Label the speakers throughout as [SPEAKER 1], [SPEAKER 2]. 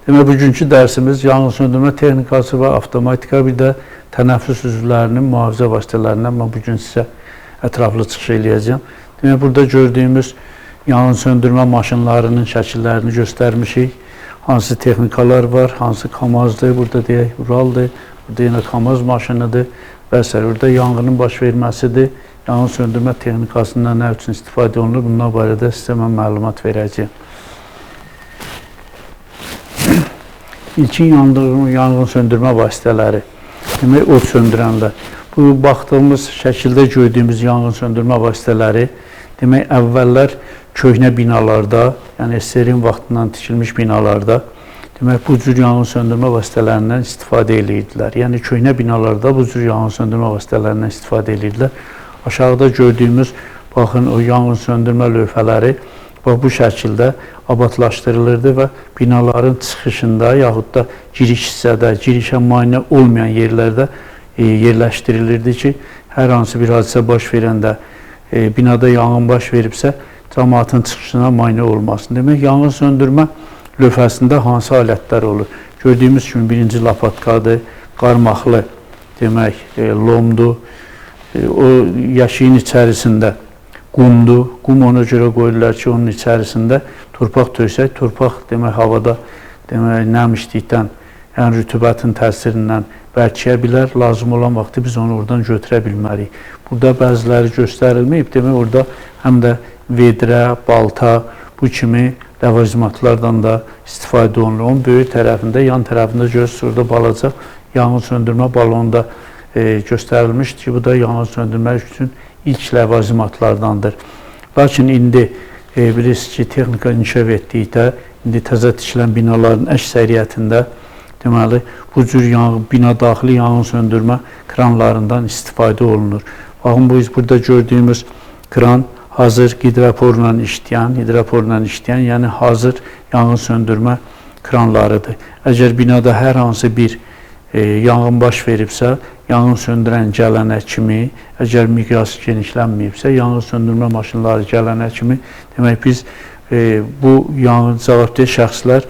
[SPEAKER 1] Demək, bugünkü dərsimiz yanğın söndürmə texnikası və avtomatika, bir də tənəffüs üzvlərinin mühafizə vasitələrindən mən bugün sizə ətraflı çıxış eləyəcəm. Demək, burada gördüyümüz yanğın söndürmə maşınlarının şəkillərini göstərmişik. Hansı texnikalar var, hansı KAMAZdır, burada deyək Uraldır, burada yenə KAMAZ maşınıdır və s. Burada yanğının baş verməsidir. Yanğın söndürmə texnikasından nə üçün istifadə olunur, bunlar barədə sizə mən məlumat verəcəyim. İlkin yanğın söndürmə vasitələri, demək, od söndürənlər. Bu, baxdığımız şəkildə gördüyümüz yanğın söndürmə vasitələri, demək, əvvəllər köhnə binalarda, yəni SSRİ-nin vaxtından tikilmiş binalarda, demək, bu cür yanğın söndürmə vasitələrindən istifadə edirdilər. Yəni, köhnə binalarda bu cür yanğın söndürmə vasitələrindən istifadə edirdilər. Aşağıda gördüyümüz, baxın, o yanğın söndürmə lövhələri bu şəkildə abadlaşdırılırdı və binaların çıxışında, yaxud da giriş hissədə, girişə mane olmayan yerlərdə yerləşdirilirdi ki, hər hansı bir hadisə baş verəndə, binada yanğın baş veribsə, cəmaatın çıxışına mane olmasın. Demək, yanğın söndürmə lövhəsində hansı alətlər olur? Gördüyümüz kimi birinci lapatkadır, qarmaqlı, demək, lomdur, o yaşayın içərisində qumdur. Qum ona görə qoyurlar ki, onun içərisində torpaq töksək, torpaq, demək, havada, demək, nəmişlikdən, yəni rütubətin təsirindən bərkiyə bilər, lazım olan vaxtı biz onu oradan götürə bilmərik. Burada bəziləri göstərilməyib, demək, orada həm də vedrə, balta, bu kimi ləvazimatlardan da istifadə olunur. Onun böyük tərəfində, yan tərəfində görürsünüz, orada balaca yanğın söndürmə balonu da göstərilmişdir ki, bu da yanğın söndürmək üçün ilk ləvazimatlardandır. Lakin indi bilirsiniz ki, texnika inkişaf etdikdə, indi təzə tikilən binaların əksəriyyətində deməli, bu cür bina daxili yanğın söndürmə kranlarından istifadə olunur. Baxın, burada gördüyümüz kran hazır hidraporla işləyən, yəni hazır yanğın söndürmə kranlarıdır. Əgər binada hər hansı bir yanğın baş veribsə, yanğın söndürən gələnə kimi, əgər miqyası genişlənməyibsə, yanğın söndürmə maşınları gələnə kimi, demək, biz bu cavabdeh şəxslər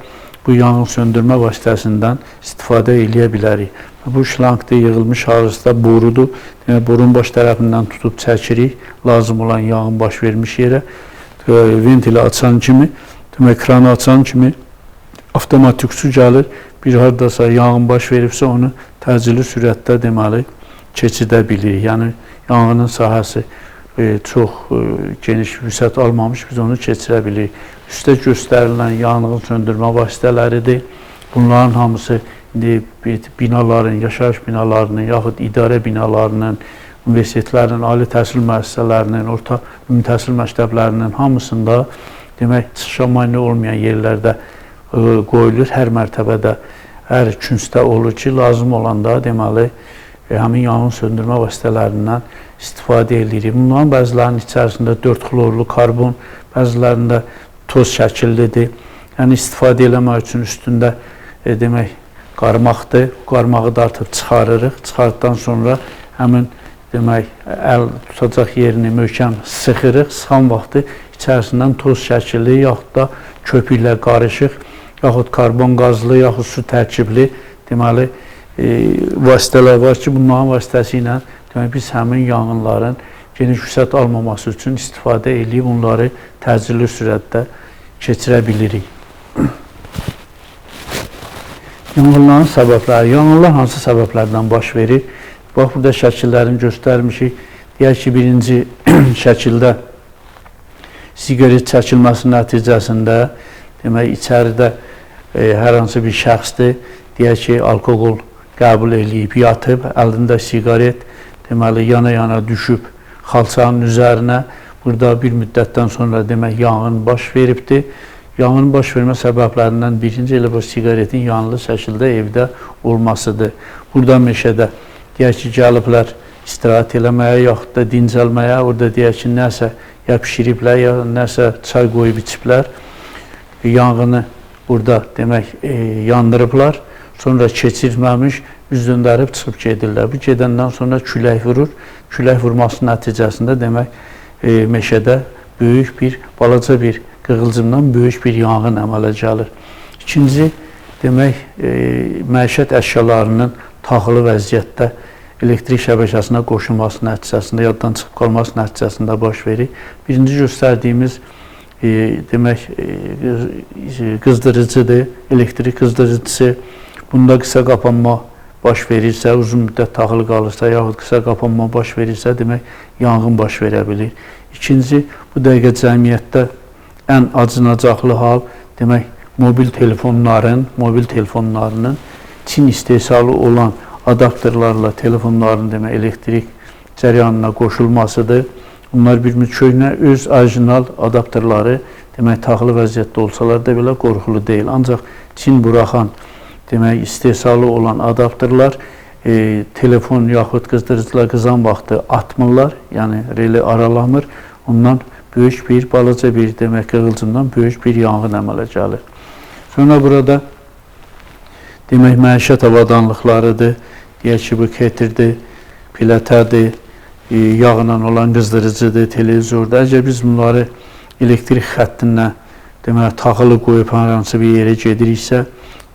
[SPEAKER 1] bu yanğın söndürmə vasitəsindən istifadə eləyə bilərik. Bu şlankda yığılmış harızda borudur. Demək, borun baş tərəfindən tutub çəkirik, lazım olan yanğın baş vermiş yerə. Ventili açan kimi, demək, kranı açan kimi avtomatik su gəlir. Bir hardasa yanğın baş veribsə, onu təcili sürətdə, deməli, keçidə bilirik. Yəni, yanğının sahəsi çox geniş vüsət almamış, biz onu keçirə bilirik. Üstə göstərilən yanğın söndürmə vasitələridir. Bunların hamısı binaların, yaşayış binalarının, yaxud idarə binalarının, universitetlərin, ali təhsil müəssisələrinin, orta ümumi təhsil məktəblərinin hamısında, demək, çıxışa mane olmayan yerlərdə qoyulur. Hər mərtəbədə, hər küncdə olur ki, lazım olanda, deməli, həmin yanğın söndürmə vasitələrindən istifadə edirik. Bunların bəzilərinin içərisində 4 xlorlu karbon, bəzilərində toz şəkillidir. Yəni, istifadə eləmək üçün üstündə, demək, qarmaqdır. Qarmağı dartıb çıxarırıq. Çıxartdan sonra həmin, demək, əl tutacaq yerini möhkəm sıxırıq. Sıxan vaxtı içərisindən toz şəkilli, yaxud da köpüklə qarışıq, yaxud karbon qazlı, yaxud su tərkibli, deməli, vasitələr var ki, bunların vasitəsi ilə biz həmin yanğınların geniş vüsət almaması üçün istifadə edib onları təcili sürətdə keçirə bilirik. Yanğınların səbəbləri. Yanğınlar hansı səbəblərdən baş verir? Bax, burada şəkillərini göstərmişik. Deyək ki, birinci şəkildə siqaret çəkilməsi nəticəsində, demək, içəridə hər hansı bir şəxsdir, deyək ki, alkoqol qəbul edib, yatıb, əlində siqaret, deməli, yana-yana düşüb xalçanın üzərinə. Burada bir müddətdən sonra, demək, yanğın baş veribdir. Yanğın baş vermə səbəblərindən birinci elə bu siqaretin yanılı şəkildə evdə olmasıdır. Burada meşədə, deyək ki, gəliblər istirahət eləməyə, yaxud da dincəlməyə, orada deyək ki, nəsə ya pişiriblər, ya nəsə çay qoyub içiblər. Yanğını burada, demək, yandırıblar. Sonra keçirməmiş, üz döndərib çıxıb gedirlər. Bu gedəndən sonra külək vurur. Külək vurması nəticəsində, demək, meşədə böyük bir, balaca bir qığılcımdan böyük bir yanğın əmələ gəlir. İkinci, demək, məişət əşyalarının taxılı vəziyyətdə elektrik şəbəkəsinə qoşulması nəticəsində, yaddan çıxıb qalması nəticəsində baş verir. Birinci göstərdiyimiz demək, qızdırıcıdır, elektrik qızdırıcısı. Bunda qısa qapanma baş verirsə, uzun müddət taxılı qalırsa, yaxud qısa qapanma baş verirsə, demək, yanğın baş verə bilir. İkinci, bu dəqiqə cəmiyyətdə ən acınacaqlı hal, demək, mobil telefonlarının Çin istehsalı olan adapterlarla telefonların demək, elektrik cəryanına qoşulmasıdır. Bunlar bir köhnə öz orijinal adapterları demək, taxılı vəziyyətdə olsalar da belə qorxulu deyil. Ancaq Çin buraxan demək, istehsalı olan adapterlar telefon yaxud qızdırıcılar qızan vaxtı atmırlar, yəni reli aralamır. Ondan böyük bir, balaca bir demək, qığılcımdan böyük bir yanğın əmələ gəlir. Sonra burada demək, məişət avadanlıqlarıdır, deyək ki, bu ketirdir, pilətədir, yağla olan qızdırıcıdır, televizordur. Əgər biz bunları elektrik xəttindən demək, taxılı qoyub hansı bir yerə gediriksə,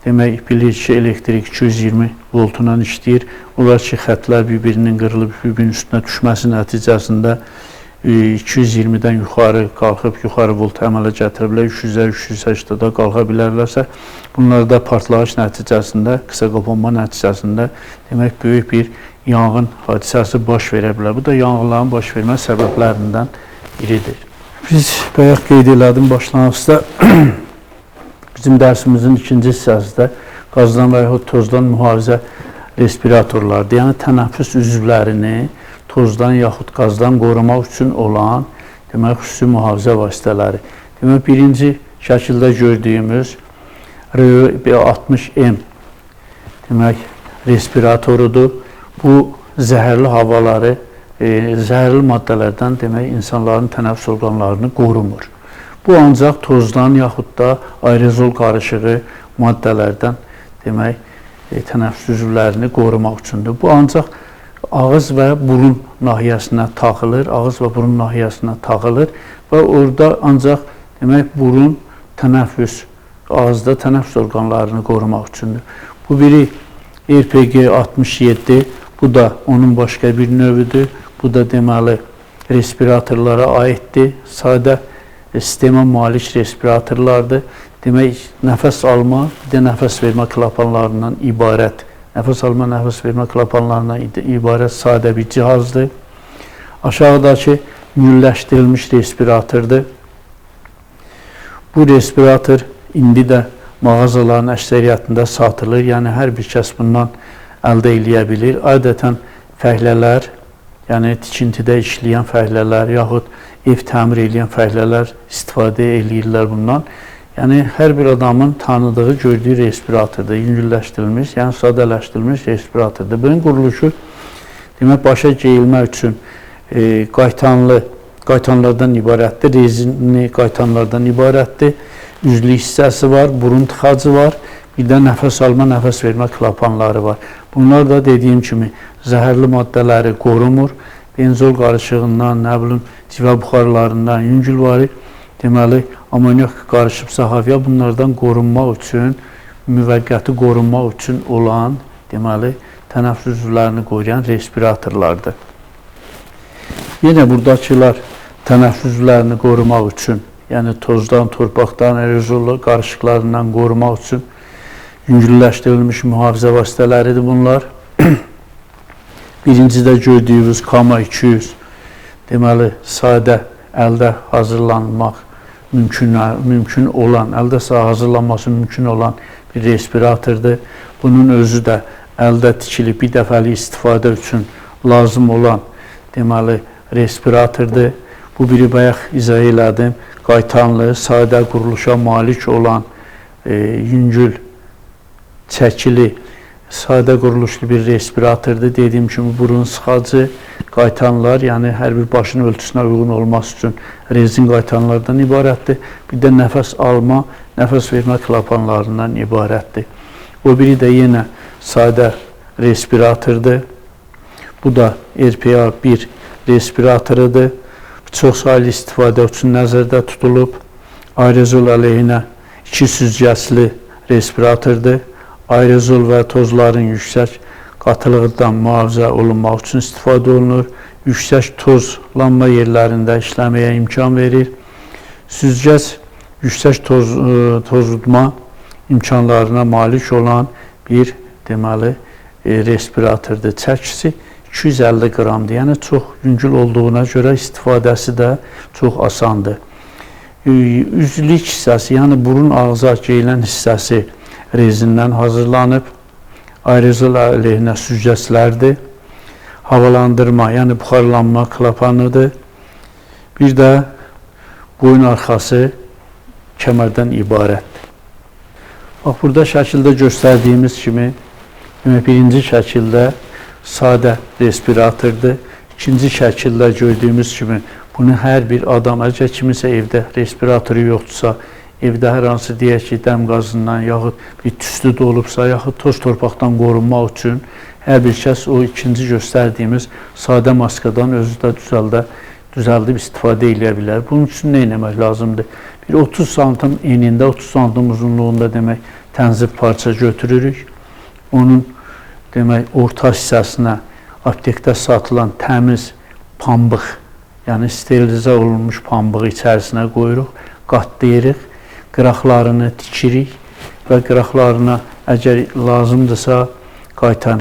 [SPEAKER 1] demək, bilir ki, elektrik 220 voltla işləyir. Olar ki, xətlər bir-birinin qırılıb, bir-birinin üstünə düşməsi nəticəsində 220-dən yuxarı qalxıb, yuxarı volt əmələ gətirə bilər, 300-380-də qalxa bilərlərsə, bunlarda partlayış nəticəsində, qısa qapanma nəticəsində demək, böyük bir yanğın hadisəsi baş verə bilər. Bu da yanğınların baş vermə səbəblərindən biridir. Biz bayaq qeyd elədim başlanğıcda, bizim dərsimizin ikinci hissəsində qazdan və yaxud tozdan mühafizə respiratorlardır. Yəni, tənəffüs üzvlərini tozdan yaxud qazdan qorumaq üçün olan demək, xüsusi mühafizə vasitələri. Demək, birinci şəkildə gördüyümüz RÖ60M demək, respiratorudur. Bu zəhərli havaları, zəhərli maddələrdən demək, insanların tənəffüs orqanlarını qorumur. Bu ancaq tozdan yaxud da aerozol qarışığı maddələrdən demək, tənəffüs üzvlərini qorumaq üçündür. Bu ancaq ağız və burun nahiyəsinə taxılır, ağız və burun nahiyəsinə taxılır və orada ancaq demək, burun tənəffüs, ağızda tənəffüs orqanlarını qorumaq üçündür. Bu biri RPG-67, bu da onun başqa bir növüdür. Bu da deməli respiratorlara aiddir. Sadə sistemə malik respiratorlardır. Demək, nəfəs alma, bir də nəfəs vermə klapanlarından ibarət. Nəfəs alma, nəfəs vermə klapanlarından ibarət sadə bir cihazdır. Aşağıdakı yüngülləşdirilmiş respiratordur. Bu respirator indi də mağazaların əksəriyyətində satılır. Yəni, hər bir kəs bundan əldə eləyə bilir. Adətən fəhlələr, yəni tikintidə işləyən fəhlələr, yaxud ev təmir edən fəhlələr istifadə eləyirlər bundan. Yəni, hər bir adamın tanıdığı, gördüyü respiratordur, yüngülləşdirilmiş, yəni sadələşdirilmiş respiratordur. Bunun quruluşu demək, başa geyilmək üçün qaytanlardan ibarətdir, rezinli qaytanlardan ibarətdir. Üzlü hissəsi var, burun tıxacı var, bir də nəfəs alma, nəfəs vermə klapanları var. Bunlar da dediyim kimi zəhərli maddələri qorumur, benzol qarışığından, nə bilim, civə buxarlarından, yüngülvari, deməli, amonyak qarışıbsa havaya bunlardan qorunmaq üçün, müvəqqəti qorunmaq üçün olan, deməli, tənəffüs üzvlərini qoruyan respiratorlardır. Yenə buradakılar tənəffüs üzvlərini qorumaq üçün, yəni tozdan, torpaqdan, aerozol qarışıqlarından qorumaq üçün yüngülləşdirilmiş mühafizə vasitələridir bunlar. Birincidə gördüyümüz Kama 200, deməli, sadə əldə hazırlanmaq mümkün olan, əldə hazırlanması mümkün olan bir respiratordur. Bunun özü də əldə tikilib bir dəfəlik istifadə üçün lazım olan, deməli, respiratordur. Bu biri bayaq izah elədim, qaytanlı, sadə quruluşa malik olan, yüngül, çəkili, sadə quruluşlu bir respiratordur. Dediyim kimi burun sıxacı, qaytanlar, yəni hər bir başın ölçüsünə uyğun olması üçün rezin qaytanlardan ibarətdir. Bir də nəfəs alma, nəfəs vermə klapanlarından ibarətdir. O biri də yenə sadə respiratordur. Bu da RPA-1 respiratorudur. Çox saylı istifadə üçün nəzərdə tutulub. Aerozol əleyhinə 2 süzgəcli respiratordur. Aerozol və tozların yüksək qatılıqdan mühafizə olunmaq üçün istifadə olunur. Yüksək tozlanma yerlərində işləməyə imkan verir. Süzgəc yüksək tozutma imkanlarına malik olan bir deməli respiratordur. Çəkisi 250 qramdır. Yəni çox yüngül olduğuna görə istifadəsi də çox asandır. Üzlük hissəsi, yəni burun ağza geyilən hissəsi rezindən hazırlanıb. Aerozol əleyhinə süzgəclərdir. Havalandırma, yəni buxarlanma klapanıdır. Bir də boyun arxası kəmərdən ibarətdir. Bax, burada şəkildə göstərdiyimiz kimi, birinci şəkildə sadə respiratordur. İkinci şəkildə gördüyümüz kimi, bunu hər bir adam, əgər kimisə evdə respiratoru yoxdursa, evdə hər hansı deyək ki, dəm qazından, yaxud bir tüstü dolubsa, yaxud toz torpaqdan qorunmaq üçün hər bir kəs o ikinci göstərdiyimiz sadə maskadan özü də düzəldib istifadə edə bilər. Bunun üçün nə etmək lazımdır? Bir 30 santim enində, 30 santim uzunluğunda demək tənzif parça götürürük. Onun demək orta hissəsinə aptekdə satılan təmiz pambıq, yəni sterilizə olunmuş pambığı içərisinə qoyuruq, qatlayırıq, qıraqlarını tikirik və qıraqlarına əgər lazımdırsa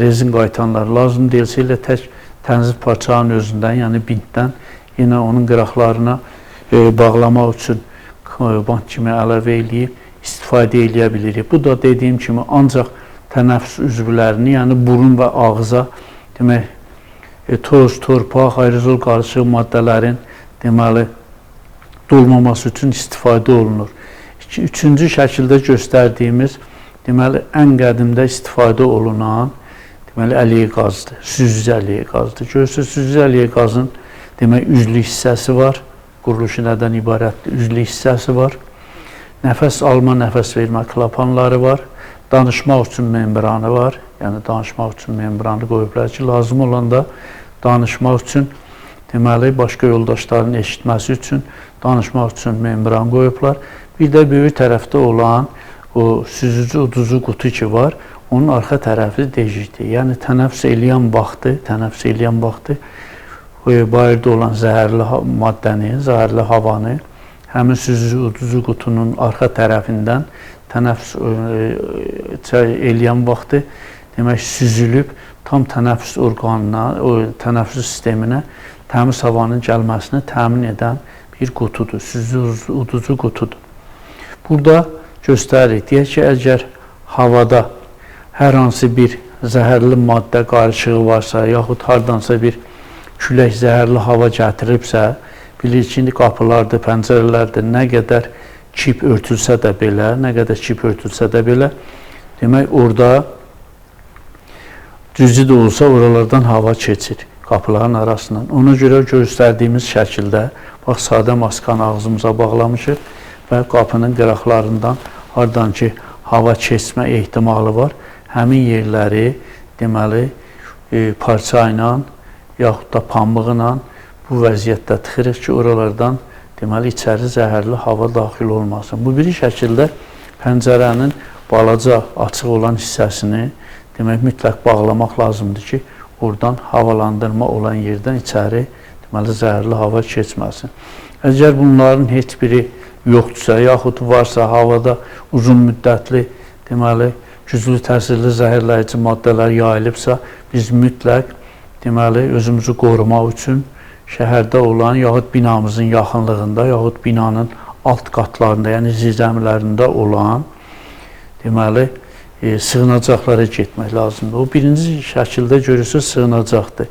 [SPEAKER 1] rezin qaytanlar, lazım deyilsə ilə tək tənzif parçanın özündən, yəni bintdən yenə onun qıraqlarına bağlamaq üçün bant kimi əlavə eləyib istifadə edə bilirik. Bu da dediyim kimi ancaq tənəffüs üzvlərini, yəni burun və ağza demək toz, torpaq, aerozol qarışıq maddələrin deməli dolmaması üçün istifadə olunur. Üçüncü şəkildə göstərdiyimiz deməli ən qədimdə istifadə olunan deməli əliyyə qazdır, süzücü əliyyə qazdır. Görürsünüz, süzücü əliyyə qazın demək üzlük hissəsi var. Quruluşu nədən ibarətdir? Üzlük hissəsi var. Nəfəs alma, nəfəs vermə klapanları var. Danışmaq üçün membranı var. Yəni danışmaq üçün membranı qoyublar ki, lazım olanda danışmaq üçün deməli başqa yoldaşların eşitməsi üçün danışmaq üçün membran qoyublar. Bir də böyük tərəfdə olan o süzücü uduzu qutu ki var, onun arxa tərəfi deşikdir. Yəni tənəffüs eləyən vaxtı bayırda olan zəhərli maddəni, zəhərli havanı həmin süzücü uduzu qutunun arxa tərəfindən tənəffüs eləyən vaxtı demək süzülüb tam tənəffüs orqanına, tənəffüs sisteminə təmiz havanın gəlməsini təmin edən bir qutudur, süzücü uduzu qutudur. Burada göstəririk, deyək ki, əgər havada hər hansı bir zəhərli maddə qarışığı varsa, yaxud hardansa bir külək zəhərli hava gətiribsə, bilir ki, qapılardır, pəncərələrdir, nə qədər çip örtülsə də belə, demək orada cüzi də olsa oralardan hava keçir qapıların arasından. Ona görə göstərdiyimiz şəkildə bax, sadə maskanı ağzımıza bağlamışıq və qapının qıraqlarından hardan ki hava keçmə ehtimalı var, həmin yerləri deməli parça ilə yaxud da pambıqla bu vəziyyətdə tıxırıq ki, oralardan deməli içəri zəhərli hava daxil olmasın. Bu bir şəkildə pəncərənin balaca açıq olan hissəsini demək mütləq bağlamaq lazımdır ki, oradan havalandırma olan yerdən içəri deməli zəhərli hava keçməsin. Əgər bunların heç biri yoxdursa, yaxud varsa havada uzun müddətli deməli güclü təsirli zəhərləyici maddələr yayılıbsa, biz mütləq deməli özümüzü qorumaq üçün şəhərdə olan, yaxud binamızın yaxınlığında, yaxud binanın alt qatlarında, yəni zirzəmilərində olan deməli sığınacaqlara getmək lazımdır. O birinci şəkildə görürsünüz sığınacaqdır.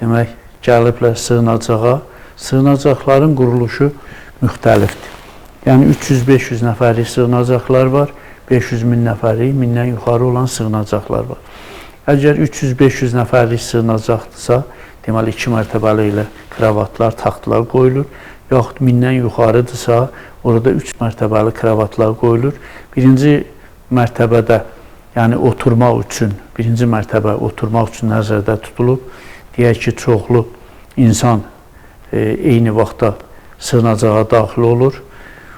[SPEAKER 1] Demək, gəliblər sığınacağa. Sığınacaqların quruluşu müxtəlifdir. Yəni 300-500 nəfərlik sığınacaqlar var, 500-1000 nəfərlik, 1000-dən yuxarı olan sığınacaqlar var. Əgər 300-500 nəfərlik sığınacaqdırsa, deməli 2 mərtəbəli ilə kravatlar, taxtlar qoyulur. Yaxud 1000-dən yuxarıdırsa, orada 3 mərtəbəli kravatlar qoyulur. Birinci mərtəbədə, yəni oturmaq üçün, birinci mərtəbə oturmaq üçün nəzərdə tutulub. Deyək ki, çoxlu insan eyni vaxtda sığınacağa daxil olur.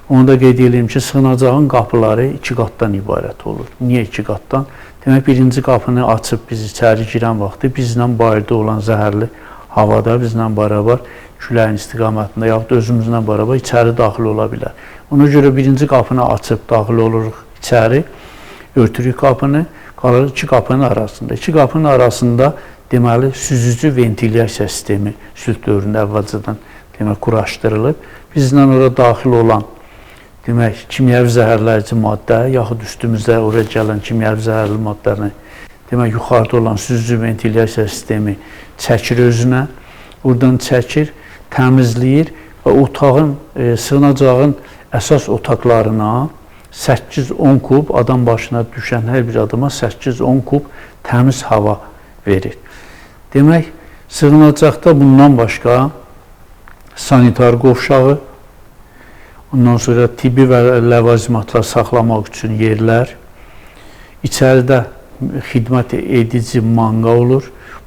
[SPEAKER 1] Onu da qeyd edeyim ki, sığınacağın qapıları 2 qatdan ibarət olur. Niyə 2 qatdan? Demək, birinci qapını açıb biz içəri girən vaxtı bizlə bayırda olan zəhərli havada bizlə bərabər küləyin istiqamətində yaxud özümüzlə bərabər içəri daxil ola bilər. Ona görə birinci qapını açıb daxil oluruq içəri, örtürük qapını, qalır 2 qapının arasında. 2 qapının arasında deməli süzücü ventilyasiya sistemi sülh dövründə əvvəlcədən demək quraşdırılıb. Bizlə ora daxil olan demək kimyəvi zəhərləyici maddə yaxud üstümüzdə oraya gələn kimyəvi zəhərli maddəni demək yuxarıda olan süzücü ventilyasiya sistemi çəkir özünə, oradan çəkir, təmizləyir və otağın, sığınacağın əsas otaqlarına 8-10 kub adam başına düşən hər bir adama 8-10 kub təmiz hava verir. Demək, sığınacaqda bundan başqa sanitar qovşağı, ondan sonra tibbi və ləvazimatlar saxlamaq üçün yerlər, içəridə xidmət edici manga olur,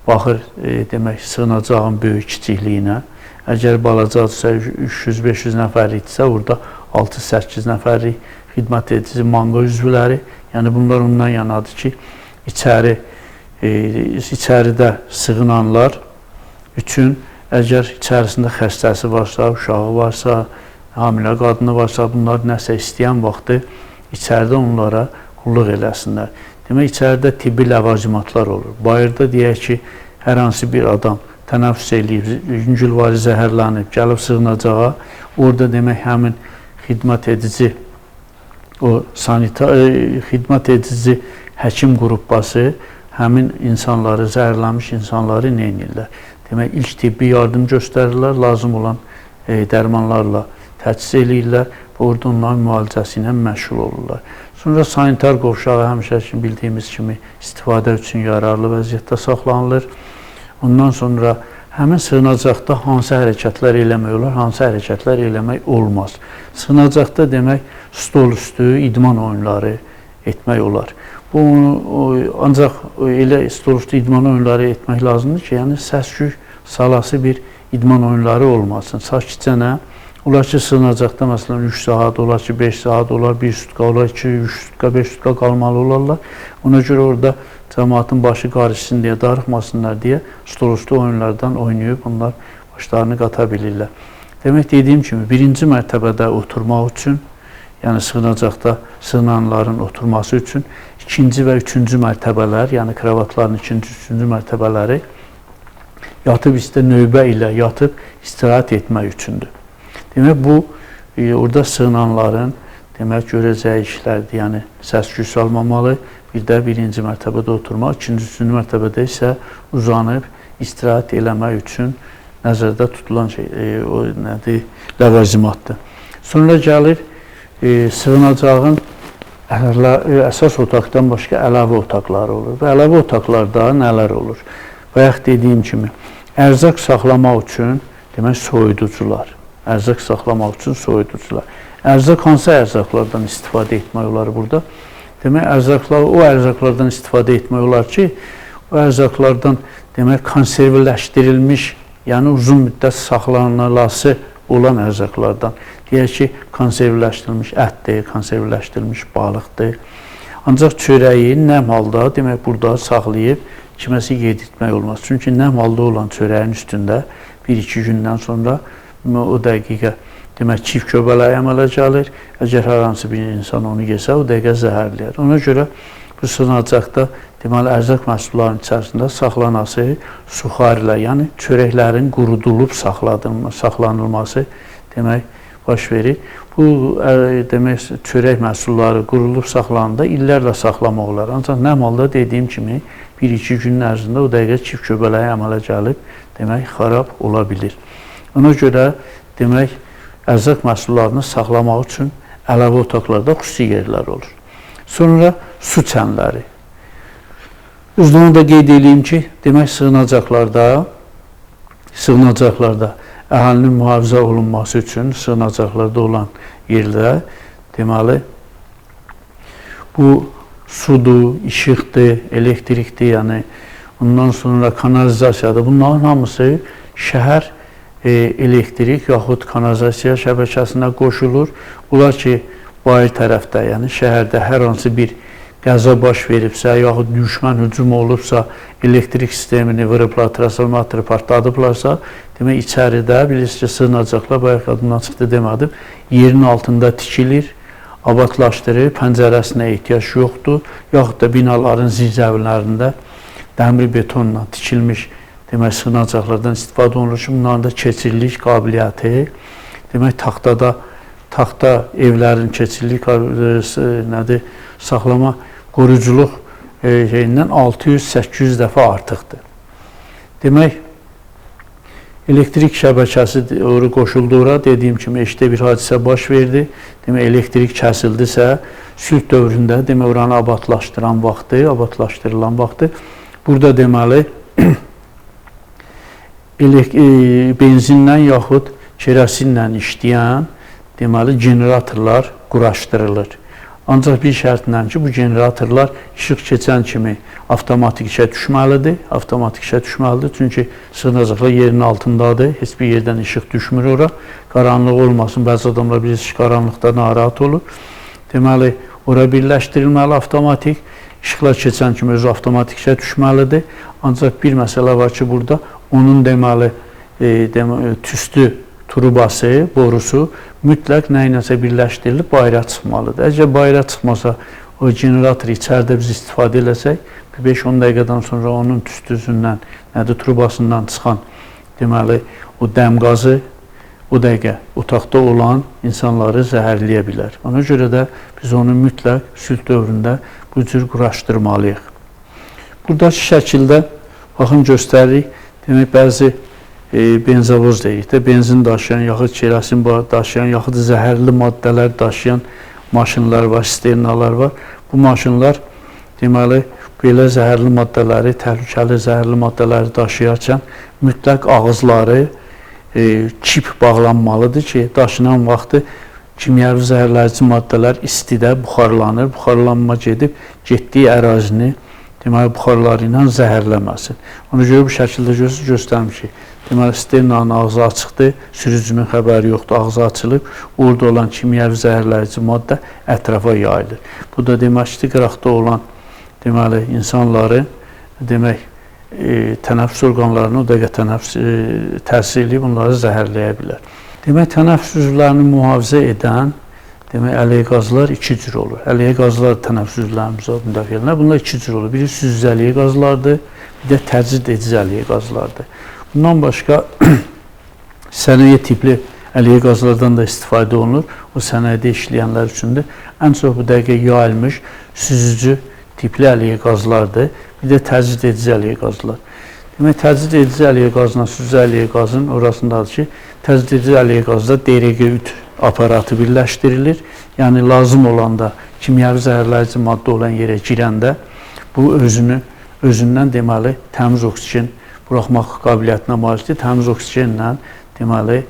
[SPEAKER 1] baxır demək sığınacağın böyük kiçikliyinə. Əgər balacadırsa 300-500 nəfərlikdirsə, orada 6-8 nəfərlik xidmət edici manga üzvləri, yəni bunlar ondan yanadır ki, içəridə sığınanlar üçün əgər içərisində xəstəsi varsa, uşağı varsa, hamilə qadını varsa, bunlar nəsə istəyən vaxtı içəridə onlara qulluq eləsinlər. Demək, içəridə tibbi ləvazimatlar olur. Bayırda deyək ki, hər hansı bir adam tənəffüs eləyib, yüngülvari zəhərlənib, gəlib sığınacağa, orada demək, həmin xidmət edici, xidmət edici həkim qrupası həmin insanları, zəhərlənmiş insanları nə edirlər? Demək, ilk tibbi yardım göstərirlər, lazım olan dərmanlarla təchiz eləyirlər və orada onların müalicəsi ilə məşğul olurlar. Sonra sanitar qovşağı həmişə bildiyimiz kimi istifadə üçün yararlı vəziyyətdə saxlanılır. Ondan sonra həmin sığınacaqda hansı hərəkətlər eləmək olar, hansı hərəkətlər eləmək olmaz. Sığınacaqda demək, stol üstü idman oyunları etmək olar. Bu, ancaq elə stol üstü idman oyunları etmək lazımdır ki, yəni səs-küy salası bir idman oyunları olmasın. Sakitcənə, olar ki, sığınacaqda məsələn 3 saat, olar ki 5 saat, olar 1 sutka, olar ki 3 sutka, 5 sutka qalmalı olarlar. Ona görə orada cəmaatın başı qarışsın deyə, darıxmasınlar deyə stolüstü oyunlardan oynayıb onlar başlarını qata bilirlər. Demək, dediyim kimi, birinci mərtəbədə oturmaq üçün, yəni sığınacaqda sığınanların oturması üçün, ikinci və üçüncü mərtəbələr, yəni kravatların ikinci, üçüncü mərtəbələri yatıb növbə ilə yatıb istirahət etmək üçündür. Demək, bu, orada sığınanların demək, görəcəyi işlərdir, yəni səs-küy salmamalı, bir də birinci mərtəbədə oturmaq, ikinci, üçüncü mərtəbədə isə uzanıb istirahət eləmək üçün nəzərdə tutulan o nədir, ləvazimatdır. Sonra gəlir, sığınacağın əsas otaqdan başqa əlavə otaqları olur və əlavə otaqlarda nələr olur? Bayaq dediyim kimi, ərzaq saxlamaq üçün demək, soyuducular. Ərzaq saxlamaq üçün soyuducular. Ərzaq hansı ərzaqlardan istifadə etmək olar burada? Demək, o ərzaqlardan istifadə etmək olar ki, o ərzaqlardan demək, konservləşdirilmiş, yəni uzun müddət saxlanılası olan ərzaqlardan. Deyək ki, konservləşdirilmiş ətdir, konservləşdirilmiş balıqdır. Ancaq çörəyi nəm halda demək, burada saxlayıb kiməsə yedirtmək olmaz. Çünki nəm halda olan çörəyin üstündə 1-2 gündən sonra o dəqiqə demək, çift köbələri əmələ gəlir. Əgər hər hansı bir insan onu yesə, o dəqiqə zəhərləyər. Ona görə bu sığınacaqda deməli, ərzaq məhsullarının içərisində saxlanması suxarilər, yəni çörəklərin qurudulub saxlanılması demək, baş verir. Bu demək, çörək məhsulları qurulub saxlananda illərlə saxlamaq olar. Ancaq nəm halda dediyim kimi 1-2 günün ərzində o dəqiqə çift köbələri əmələ gəlib demək, xarab ola bilir. Ona görə demək, ərzaq məhsullarını saxlamaq üçün əlavə otaqlarda xüsusi yerlər olur. Sonra su çənləri. Özünü da qeyd edeyim ki, demək, sığınacaqlarda əhalinin mühafizə olunması üçün sığınacaqlarda olan yerdə deməli, bu sudur, işıqdır, elektrikdir, yəni ondan sonra kanalizasiyadır. Bunların hamısı şəhər elektrik yaxud kanalizasiya şəbəkəsinə qoşulur. Olar ki, bayır tərəfdə, yəni şəhərdə hər hansı bir qəza baş veribsə, yaxud düşmən hücum olubsa, elektrik sistemini vırıblar, transformatoru partladıblarsa, demək içəridə bilirsiniz ki, sığınacaqlar, bayaq adımdan çıxdı demədim, yerin altında tikilir, abadlaşdırır, pəncərəsinə ehtiyac yoxdur, yaxud da binaların zirzəvilərində dəmir betonla tikilmiş demək sığınacaqlardan istifadə olunur ki, bunların da keçirlik qabiliyyəti, demək taxta evlərin keçirlik saxlama qoruculuq şeyindən 600-800 dəfə artıqdır. Demək, elektrik şəbəkəsi qoşuldu ora, dediyim kimi eşdə bir hadisə baş verdi, demək elektrik kəsildisə, sülh dövründə demək oranı abadlaşdırılan vaxtı, burada deməli benzinlə yaxud kerosinlə işləyən deməli generatorlar quraşdırılır. Ancaq bir şərtlə ki, bu generatorlar işıq keçən kimi avtomatik işə düşməlidir. Avtomatik işə düşməlidir, çünki sığınacaqlar yerin altındadır, heç bir yerdən işıq düşmür ora. Qaranlıq olmasın, bəzi adamlar bilirsiniz ki, qaranlıqda narahat olur. Deməli, ora birləşdirilməli avtomatik, işıqlar keçən kimi özü avtomatik işə düşməlidir. Ancaq bir məsələ var ki, burada onun deməli tüstü trubası, borusu mütləq nə iləsə birləşdirilib bayıra çıxmalıdır. Əgər bayıra çıxmasa, o generator içəridə biz istifadə eləsək, 5-10 dəqiqədən sonra onun tüstüsündən, trubasından çıxan deməli o dəm qazı o dəqiqə otaqda olan insanları zəhərləyə bilər. Ona görə də biz onu mütləq sülh dövründə bu cür quraşdırmalıyıq. Buradakı şəkildə baxın göstəririk. Demək, bəzi benzavoz deyirik də, benzin daşıyan, yaxud kerosin daşıyan, yaxud zəhərli maddələr daşıyan maşınlar var, sisternalar var. Bu maşınlar deməli, belə zəhərli maddələri, təhlükəli zəhərli maddələri daşıyarkən mütləq ağızları çip bağlanmalıdır ki, daşınan vaxtı kimyəvi zəhərləyici maddələr istidə buxarlanır, buxarlanma getdiyi ərazini deməli, buxarları ilə zəhərləməsin. Ona görə bu şəkildə göstərmişik. Deməli, sternanın ağzı açıqdır, sürücünün xəbəri yoxdur, ağzı açılıb, orada olan kimyəvi zəhərləyici maddə ətrafa yayılır. Bu da demək ki, qıraqda olan deməli, insanları demək, tənəffüs orqanlarına o dəqiqə təsir edib, onları zəhərləyə bilər. Demək, tənəffüs üzvlərini mühafizə edən demək, əleyhi qazlar iki cür olur. Əleyhi qazlar tənəffüs üzvlərimizə müdafiə edirlər. Bunlar iki cür olur. Biri süzücü əleyhi qazlardır, bir də təcrid edici əleyhi qazlardır. Bundan başqa sənaye tipli əleyhi qazlardan da istifadə olunur. O sənayede işləyənlər üçündür. Ən çox bu dəqiqə yayılmış süzücü tipli əleyhi qazlardır. Bir də təcrid edici əleyhi qazlar. Demək, təcrid edici əleyhi qazla süzücü əleyhi qazın orasındadır ki, təcrid edici əleyhi qazda DRG3 aparatı birləşdirilir. Yəni, lazım olanda kimyəvi zəhərləyici maddə olan yerə girəndə bu özündən deməli təmiz oksigen buraxmaq qabiliyyətinə malikdir. Təmiz oksigenlə deməli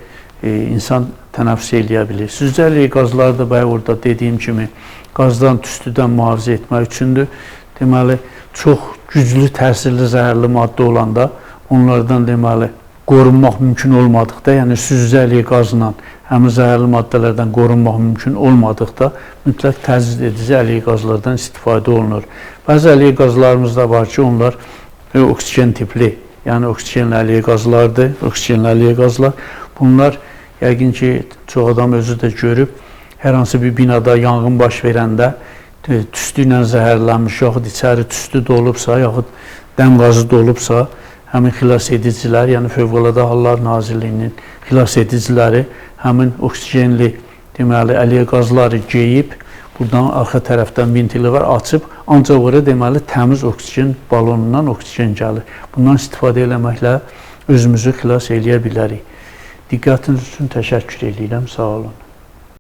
[SPEAKER 1] insan tənəffüs eləyə bilir. Süzücü əleyhi qazları da bəy orada dediyim kimi qazdan, tüstüdən mühafizə etmək üçündür. Deməli, çox güclü təsirli zəhərli maddə olanda onlardan deməli qorunmaq mümkün olmadıqda, yəni süzücü əleyhi qazla həmin zəhərli maddələrdən qorunmaq mümkün olmadıqda mütləq təcrid edici əleyhi qazlardan istifadə olunur. Bəzi əleyhi qazlarımız da var ki, onlar oksigen tipli, yəni oksigenli əleyhi qazlardır, oksigenli əleyhi qazlar. Bunlar yəqin ki, çox adam özü də görüb, hər hansı bir binada yanğın baş verəndə tüstü ilə zəhərlənmiş, yaxud içəri tüstü dolubsa, yaxud dəm qazı dolubsa, həmin xilas edicilər, yəni Fövqəladə Hallar Nazirliyinin xilas ediciləri həmin oksigenli deməli əleyhi qazları geyib, buradan arxa tərəfdən ventili var, açıb, ancaq ora deməli təmiz oksigen balonundan oksigen gəlir. Bundan istifadə eləməklə özümüzü xilas eləyə bilərik. Diqqətiniz üçün təşəkkür edirəm, sağ olun.